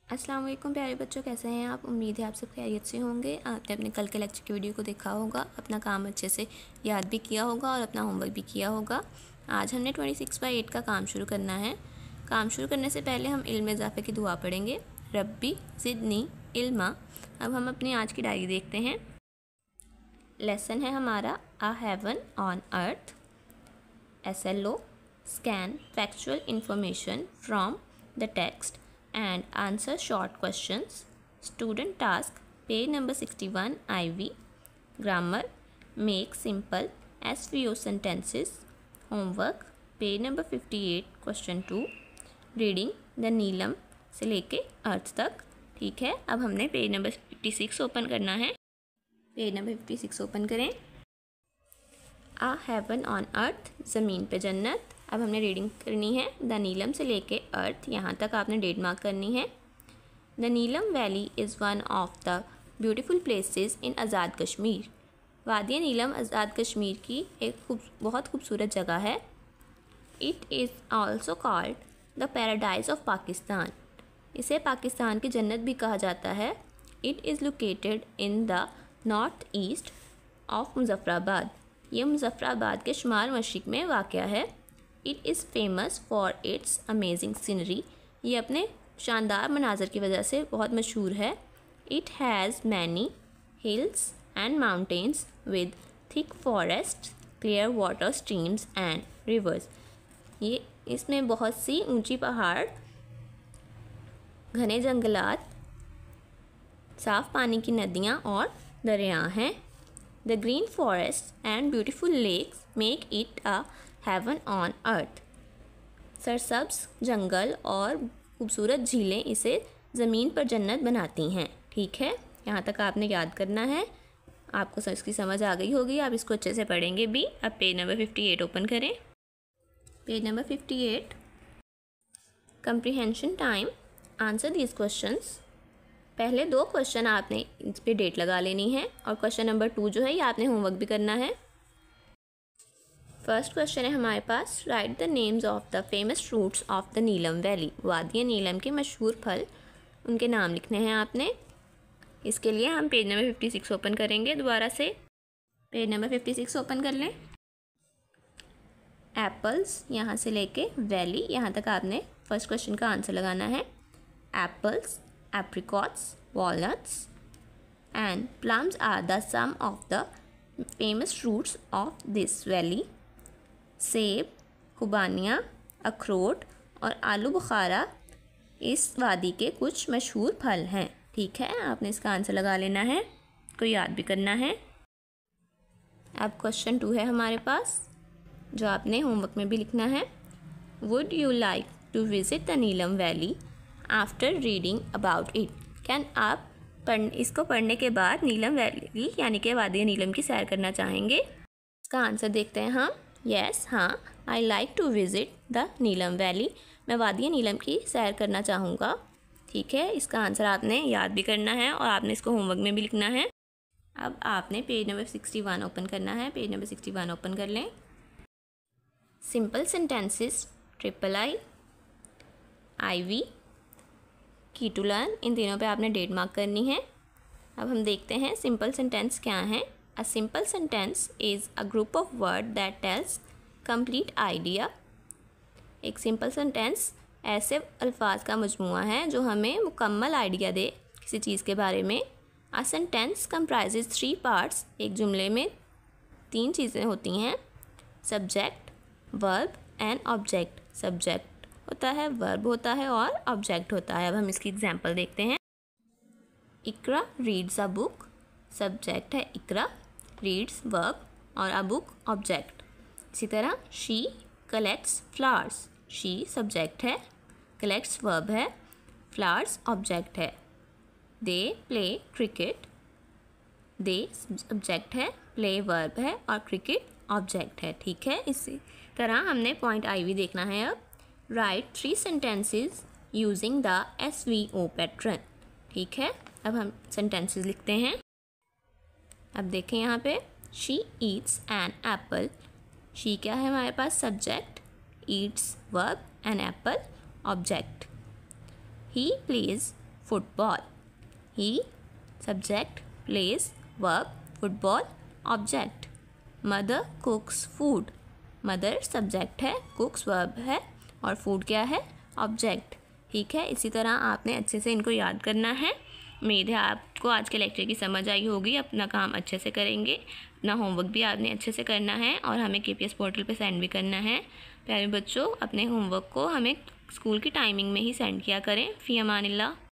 अस्सलाम वालेकुम प्यारे बच्चों, कैसे हैं आप। उम्मीद है आप सब खैरियत से होंगे। आपने अपने कल के लेक्चर की वीडियो को देखा होगा, अपना काम अच्छे से याद भी किया होगा और अपना होमवर्क भी किया होगा। आज हमने 26/8 का काम शुरू करना है। काम शुरू करने से पहले हम इल्म इज़ाफ़े की दुआ पढ़ेंगे, रब्बी ज़िदनी इल्मा। अब हम अपनी आज की डायरी देखते हैं। लेसन है हमारा a heaven on earth. SLO scan factual information from the text and answer short questions. Student task page number 61 IV. Grammar make simple SVO sentences. Homework page number 58 question 2. Reading the नीलम से लेके अर्थ तक। ठीक है, अब हमने page number 56 open करना है। Page number 56 open करें। आ हेवन ऑन अर्थ, ज़मीन पे जन्नत। अब हमने रीडिंग करनी है। द नीलम से लेके अर्थ, यहाँ तक आपने डेट मार्क करनी है। The Neelam valley is one of the beautiful places in Azad Kashmir. वादी नीलम आज़ाद कश्मीर की एक बहुत खूबसूरत जगह है। It is also called the paradise of Pakistan. इसे पाकिस्तान की जन्नत भी कहा जाता है। It is located in the north east of Muzaffarabad. यह मुजफ्फराबाद के शुमाल मशरिक़ में वाक़या है। It is famous for its amazing scenery. ये अपने शानदार मनाजर की वजह से बहुत मशहूर है। It has many hills and mountains with thick forest, clear water streams and reverse. ये इसमें बहुत सी ऊंची पहाड़, घने जंगलात, साफ़ पानी की नदियाँ और दरिया हैं। The green forests and beautiful lakes make it a heaven on earth. सरसब्ज जंगल और खूबसूरत झीलें इसे ज़मीन पर जन्नत बनाती हैं। ठीक है, यहाँ तक आपने याद करना है। आपको इसकी समझ आ गई होगी, आप इसको अच्छे से पढ़ेंगे भी। अब पेज नंबर 58 ओपन करें। Page number 58, comprehension time. Answer these questions. पहले दो क्वेश्चन आपने इस पर डेट लगा लेनी है और क्वेश्चन नंबर 2 जो है ये आपने होमवर्क भी करना है। फर्स्ट क्वेश्चन है हमारे पास, write the names of the famous fruits of the Neelam valley. वादी नीलम के मशहूर फल, उनके नाम लिखने हैं आपने। इसके लिए हम पेज नंबर 56 ओपन करेंगे। दोबारा से पेज नंबर 56 ओपन कर लें। एप्पल्स यहाँ से लेके वैली, यहाँ तक आपने फर्स्ट क्वेश्चन का आंसर लगाना है। Apples, apricots, walnuts and plums are the some of the famous fruits of this valley. सेब, खुबानियाँ, अखरोट और आलू बुखारा इस वादी के कुछ मशहूर फल हैं। ठीक है, आपने इसका आंसर लगा लेना है, को याद भी करना है। अब क्वेश्चन 2 है हमारे पास, जो आपने होमवर्क में भी लिखना है। Would you like to visit the Neelam Valley after reading about it. Can आप इसको पढ़ने के बाद नीलम वैली यानी कि वादी नीलम की सैर करना चाहेंगे। इसका आंसर देखते हैं हम। यस, हाँ, I like to visit the Neelam Valley. मैं वादी नीलम की सैर करना चाहूँगा। ठीक है, इसका आंसर आपने याद भी करना है और आपने इसको होमवर्क में भी लिखना है। अब आपने पेज नंबर 61 ओपन करना है। पेज नंबर 61 ओपन कर लें। सिंपल सेंटेंसेस, III, IV, की टू लर्न, इन तीनों पे आपने डेट मार्क करनी है। अब हम देखते हैं सिंपल सेंटेंस क्या है। A simple sentence is a group of word that tells complete idea. एक सिंपल सेंटेंस ऐसे अल्फाज का मजमूआ है जो हमें मुकम्मल आइडिया दे किसी चीज़ के बारे में। A sentence comprises 3 parts. एक जुमले में 3 चीज़ें होती हैं, subject, verb and object. Subject होता है, वर्ब होता है और ऑब्जेक्ट होता है। अब हम इसकी एग्जांपल देखते हैं। इकरा रीड्स अ बुक, सब्जेक्ट है इकरा, रीड्स वर्ब और अ बुक ऑब्जेक्ट। इसी तरह she collects flowers, she subject है, कलेक्ट्स वर्ब है, फ्लावर्स ऑब्जेक्ट है। They play cricket, they subject है, प्ले वर्ब है और क्रिकेट ऑब्जेक्ट है। ठीक है, इसी तरह हमने पॉइंट IV देखना है। अब right 3 sentences using the SVO pattern. ठीक है, अब हम सेंटेंसेस लिखते हैं। अब देखें यहाँ पे, she eats an apple. She क्या है हमारे पास, subject, eats verb and apple object. He plays football. He subject plays verb football object. Mother cooks food. Mother subject है, cooks verb है और food क्या है, object. ठीक है, इसी तरह आपने अच्छे से इनको याद करना है। उम्मीद है आपको आज के लेक्चर की समझ आई होगी। अपना काम अच्छे से करेंगे, अपना होमवर्क भी आपने अच्छे से करना है और हमें KPS पोर्टल पे सेंड भी करना है। प्यारे बच्चों, अपने होमवर्क को हमें स्कूल की टाइमिंग में ही सेंड किया करें। फ़ी अमानिल्लाह।